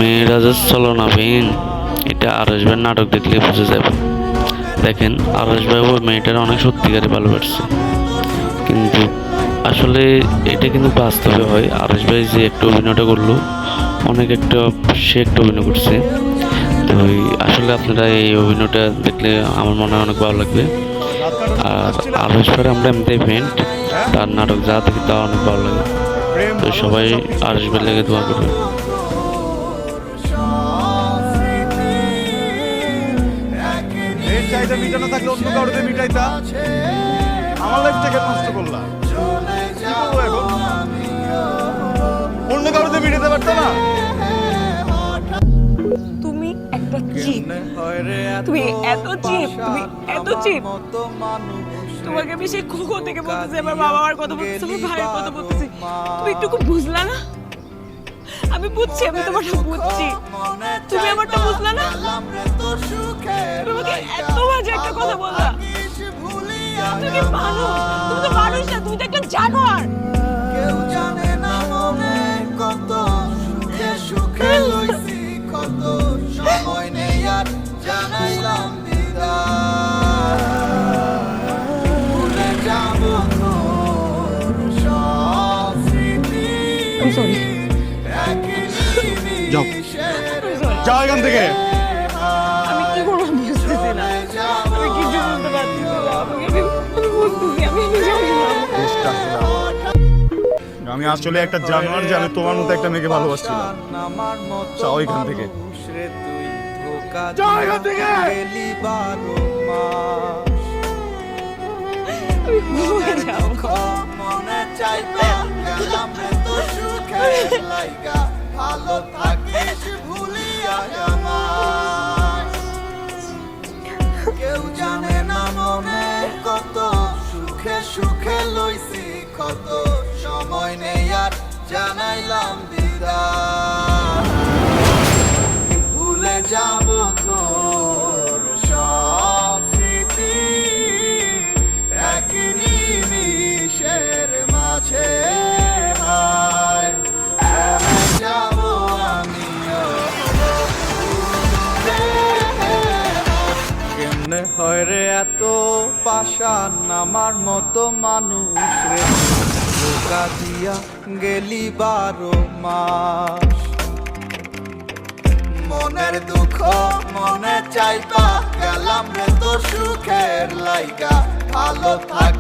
মেয়েরা যে চলো না বিন, এটা আরশ ভাইয়ের নাটক দেখলে বুঝে যাবে। দেখেন আরশ ভাই ওই মেয়েটার অনেক সত্যিকারে ভালোবাসছে, কিন্তু আসলে এটা কিন্তু বাস্তবে হয়। আরশ ভাই যে একটা অভিনয়টা করলো, সে একটা অভিনয় করছে। তো আসলে আপনারা এই অভিনয়টা দেখলে আমার মনে হয় অনেক ভালো লাগবে। আর আরশ ভাইয়ের আমরা এমনি ইভেন্ট, তার নাটক যা দেখি তা অনেক ভালো লাগে। তো সবাই আরশ ভাইয়ের লেগে দোয়া করবে। চাহিদা মিটানো থাকলে অন্য কাউকে মিটাইতা, আমার লাইফটাকে নষ্ট করলাম। অন্য কাউকে মিটাতে পারতো না। তুমি একটা চিপ, তুমি এত চিপ, তুমি এত চিপ। তোমাকে আমি সেই কখন থেকে বলতেছি, আমার বাবা আমার কথা বলতেছি, আমার ভাইয়ের কথা বলতেছি, তুমি একটু বুঝলা না? আমি বুঝছি, আমি তোমারটা বুঝছি, তুমি আমারটা বুঝলা না? তুমি আমাকে এত বাজে একটা কথা বললা। তুমি কি মানুষ? তুমি তো মানুষ না, তুমি তো একটা জানোয়ার। কেউ জানে না মনে কত সুখে সুখে লইছি, কত সময় নেই আর জানাইলাম বিদায়। ভুলে যাব তোর সব স্মৃতি। যাও যাও এখান থেকে। আমি কি করবো বুঝতেছি না, আমি কিছু বলতে পারছি না। আমি বুঝতেছি, আমি আমি আসলে একটা জানোয়ার, যে আমি তোমার মতো একটা মেয়েকে ভালোবাসছিলাম। যাও এখান থেকে, যাও এখান থেকে। মনে চাইবা গেলাম রে তোর সুখের লাইগা, ভালো থাকিস ভুলিয়া আমায়। কেউ জানে না মনে কত সুখে সুখে লইছি, কত সময় নেই আর জানাইলাম বিদায়। ভুলে যাব তোর সব স্মৃতি, এক নিমিষের মাঝে হায় চলে যাব আমিও। কেমনে হয় রে এত পাষাণ, আমার মতো মানুষ রে ধোঁকা দিয়া গেলি 12 মাস। মনের দুঃখ মনে চাইবা গেলাম রে তোর সুখের লাইগা, ভালো থাক